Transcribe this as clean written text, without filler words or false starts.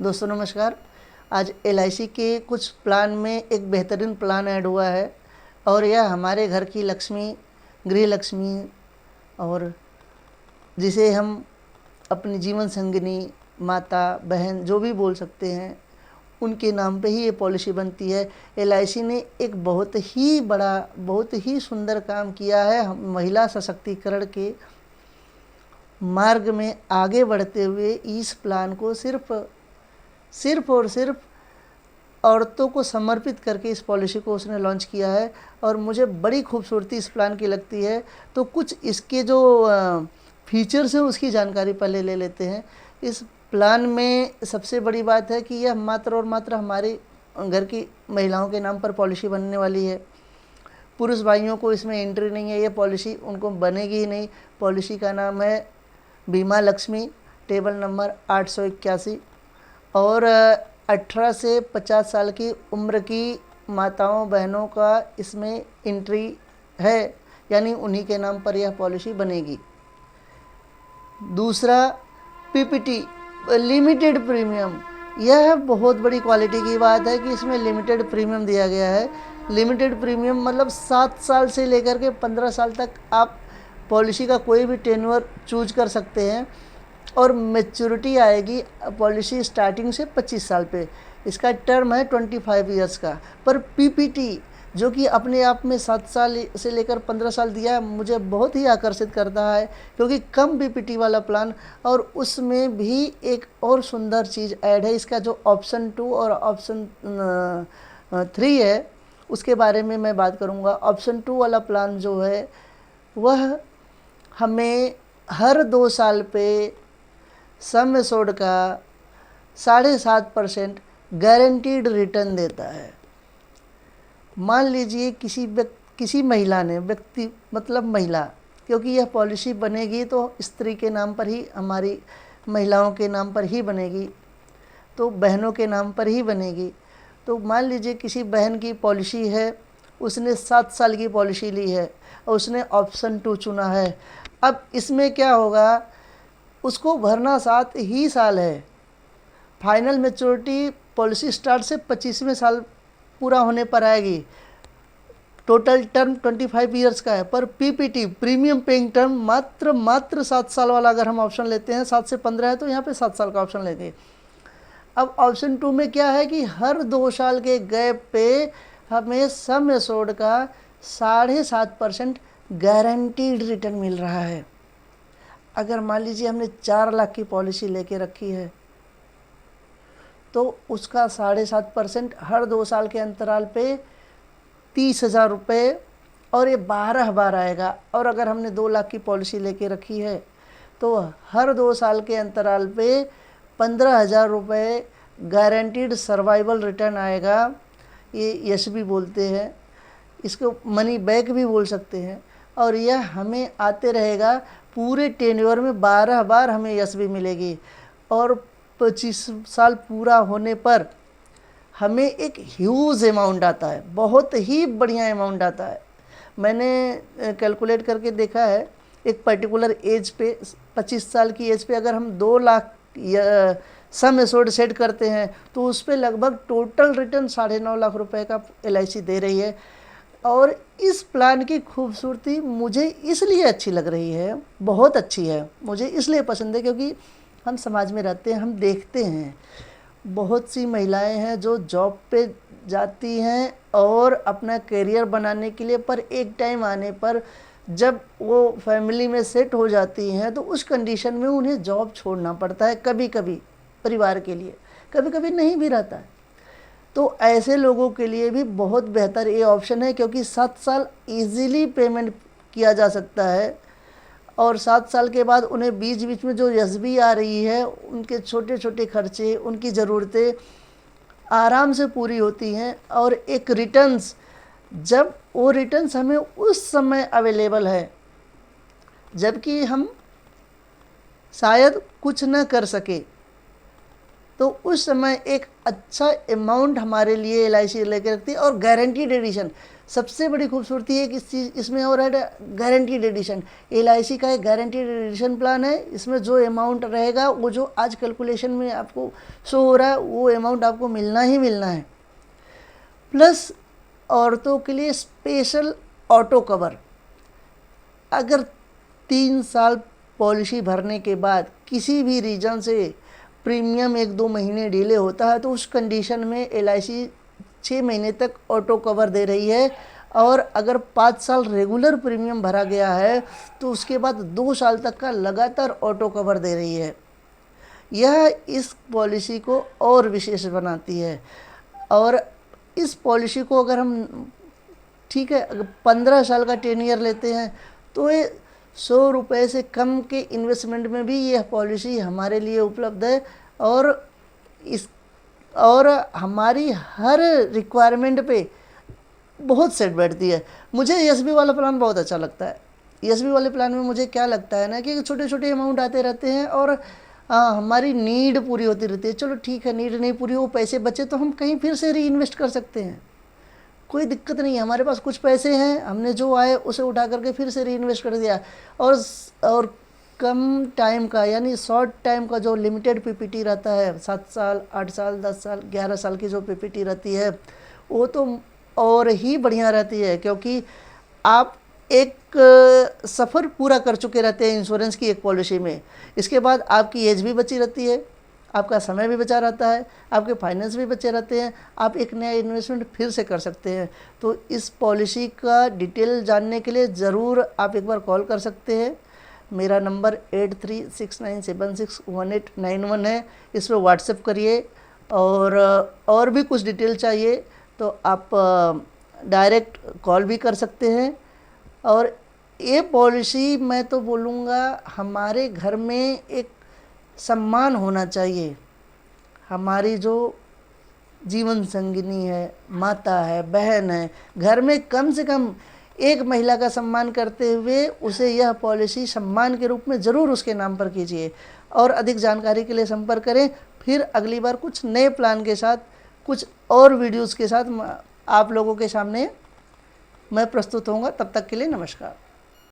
दोस्तों नमस्कार। आज एलआईसी के कुछ प्लान में एक बेहतरीन प्लान ऐड हुआ है और यह हमारे घर की लक्ष्मी, गृह लक्ष्मी और जिसे हम अपनी जीवन संगिनी, माता, बहन जो भी बोल सकते हैं, उनके नाम पे ही ये पॉलिसी बनती है। एलआईसी ने एक बहुत ही बड़ा, बहुत ही सुंदर काम किया है महिला सशक्तिकरण के मार्ग में आगे बढ़ते हुए। इस प्लान को सिर्फ और सिर्फ औरतों को समर्पित करके इस पॉलिसी को उसने लॉन्च किया है और मुझे बड़ी खूबसूरती इस प्लान की लगती है। तो कुछ इसके जो फीचर्स हैं उसकी जानकारी पहले ले लेते हैं। इस प्लान में सबसे बड़ी बात है कि यह मात्र और मात्र हमारे घर की महिलाओं के नाम पर पॉलिसी बनने वाली है। पुरुष भाइयों को इसमें एंट्री नहीं है, ये पॉलिसी उनको बनेगी ही नहीं। पॉलिसी का नाम है बीमा लक्ष्मी, टेबल नंबर 881 और 18 से 50 साल की उम्र की माताओं बहनों का इसमें एंट्री है, यानी उन्हीं के नाम पर यह पॉलिसी बनेगी। दूसरा, पीपीटी लिमिटेड प्रीमियम। यह बहुत बड़ी क्वालिटी की बात है कि इसमें लिमिटेड प्रीमियम दिया गया है। लिमिटेड प्रीमियम मतलब 7 साल से लेकर के 15 साल तक आप पॉलिसी का कोई भी टेन्योर चूज कर सकते हैं और मैच्योरिटी आएगी पॉलिसी स्टार्टिंग से 25 साल पे। इसका टर्म है 25 ईयर्स का। पर पीपीटी जो कि अपने आप में 7 साल से लेकर 15 साल दिया है, मुझे बहुत ही आकर्षित करता है क्योंकि कम पीपीटी वाला प्लान। और उसमें भी एक और सुंदर चीज़ ऐड है, इसका जो ऑप्शन 2 और ऑप्शन 3 है उसके बारे में मैं बात करूँगा। ऑप्शन 2 वाला प्लान जो है वह हमें हर 2 साल पे सम एश्योर्ड का 7.5% गारंटीड रिटर्न देता है। मान लीजिए किसी महिला ने, व्यक्ति मतलब महिला, क्योंकि यह पॉलिसी बनेगी तो स्त्री के नाम पर ही, हमारी महिलाओं के नाम पर ही बनेगी, तो बहनों के नाम पर ही बनेगी। तो मान लीजिए किसी बहन की पॉलिसी है, उसने 7 साल की पॉलिसी ली है और उसने ऑप्शन 2 चुना है। अब इसमें क्या होगा, उसको भरना 7 ही साल है। फाइनल मैच्योरिटी पॉलिसी स्टार्ट से 25वें साल पूरा होने पर आएगी। टोटल टर्म 25 ईयर्स का है। पर पीपीटी प्रीमियम पेइंग टर्म मात्र 7 साल वाला अगर हम ऑप्शन लेते हैं, 7 से 15 है तो यहाँ पे 7 साल का ऑप्शन लेंगे। अब ऑप्शन 2 में क्या है कि हर 2 साल के गैप पे हमें सम एश्योर्ड का 7.5% गारंटीड रिटर्न मिल रहा है। अगर मान लीजिए हमने 4 लाख की पॉलिसी लेके रखी है तो उसका 7.5% हर 2 साल के अंतराल पे 30,000 रुपये और ये 12 बार आएगा। और अगर हमने 2 लाख की पॉलिसी लेके रखी है तो हर 2 साल के अंतराल पे 15,000 रुपये गारंटीड सर्वाइवल रिटर्न आएगा। ये यस भी बोलते हैं, इसको मनी बैक भी बोल सकते हैं। और यह हमें आते रहेगा पूरे टेन्योर में 12 बार हमें यस भी मिलेगी। और 25 साल पूरा होने पर हमें एक ह्यूज अमाउंट आता है, बहुत ही बढ़िया अमाउंट आता है। मैंने कैलकुलेट करके देखा है, एक पर्टिकुलर एज पे, 25 साल की एज पे अगर हम 2 लाख सम एश्योर्ड सेट करते हैं तो उस पर लगभग टोटल रिटर्न 9.5 लाख रुपए का एलआईसी दे रही है। और इस प्लान की खूबसूरती मुझे इसलिए अच्छी लग रही है, बहुत अच्छी है, मुझे इसलिए पसंद है क्योंकि हम समाज में रहते हैं, हम देखते हैं बहुत सी महिलाएं हैं जो जॉब पे जाती हैं और अपना करियर बनाने के लिए, पर एक टाइम आने पर जब वो फैमिली में सेट हो जाती हैं तो उस कंडीशन में उन्हें जॉब छोड़ना पड़ता है, कभी कभी परिवार के लिए, कभी कभी नहीं भी रहता है। तो ऐसे लोगों के लिए भी बहुत बेहतर ये ऑप्शन है क्योंकि 7 साल इजीली पेमेंट किया जा सकता है। और 7 साल के बाद उन्हें बीच बीच में जो यसबी आ रही है, उनके छोटे छोटे खर्चे, उनकी ज़रूरतें आराम से पूरी होती हैं। और एक रिटर्न्स, जब वो रिटर्न्स हमें उस समय अवेलेबल है जबकि हम शायद कुछ न कर सके, तो उस समय एक अच्छा अमाउंट हमारे लिए LIC लेकर रखती है। और गारंटीड एडिशन, सबसे बड़ी खूबसूरती है कि इस चीज़ इसमें और है गारंटीड एडिशन। LIC का एक गारंटीड एडिशन प्लान है, इसमें जो अमाउंट रहेगा वो जो आज कैलकुलेशन में आपको शो हो रहा है वो अमाउंट आपको मिलना ही मिलना है। प्लस औरतों के लिए स्पेशल ऑटो कवर, अगर 3 साल पॉलिसी भरने के बाद किसी भी रीज़न से प्रीमियम 1-2 महीने डिले होता है तो उस कंडीशन में LIC 6 महीने तक ऑटो कवर दे रही है। और अगर 5 साल रेगुलर प्रीमियम भरा गया है तो उसके बाद 2 साल तक का लगातार ऑटो कवर दे रही है। यह इस पॉलिसी को और विशेष बनाती है। और इस पॉलिसी को अगर हम ठीक है अगर 15 साल का 10 ईयर लेते हैं तो ये 100 रुपये से कम के इन्वेस्टमेंट में भी यह पॉलिसी हमारे लिए उपलब्ध है। और हमारी हर रिक्वायरमेंट पे बहुत सेट बैठती है। मुझे SB वाला प्लान बहुत अच्छा लगता है। SB वाले प्लान में मुझे क्या लगता है ना कि छोटे छोटे अमाउंट आते रहते हैं और हमारी नीड पूरी होती रहती है। चलो ठीक है, नीड नहीं पूरी हो, पैसे बचे तो हम कहीं फिर से री इन्वेस्ट कर सकते हैं, कोई दिक्कत नहीं है। हमारे पास कुछ पैसे हैं, हमने जो आए उसे उठा करके फिर से री इन्वेस्ट कर दिया। और कम टाइम का यानी शॉर्ट टाइम का जो लिमिटेड PPT रहता है, 7 साल 8 साल 10 साल 11 साल की जो PPT रहती है वो तो और ही बढ़िया रहती है, क्योंकि आप एक सफ़र पूरा कर चुके रहते हैं इंश्योरेंस की एक पॉलिसी में। इसके बाद आपकी एज भी बची रहती है, आपका समय भी बचा रहता है, आपके फाइनेंस भी बचे रहते हैं, आप एक नया इन्वेस्टमेंट फिर से कर सकते हैं। तो इस पॉलिसी का डिटेल जानने के लिए ज़रूर आप एक बार कॉल कर सकते हैं। मेरा नंबर 8369761891 है, इस पर व्हाट्सएप करिए। और भी कुछ डिटेल चाहिए तो आप डायरेक्ट कॉल भी कर सकते हैं। और ये पॉलिसी मैं तो बोलूँगा हमारे घर में एक सम्मान होना चाहिए। हमारी जो जीवन संगिनी है, माता है, बहन है, घर में कम से कम एक महिला का सम्मान करते हुए उसे यह पॉलिसी सम्मान के रूप में ज़रूर उसके नाम पर कीजिए। और अधिक जानकारी के लिए संपर्क करें। फिर अगली बार कुछ नए प्लान के साथ, कुछ और वीडियोज़ के साथ आप लोगों के सामने मैं प्रस्तुत होऊंगा। तब तक के लिए नमस्कार।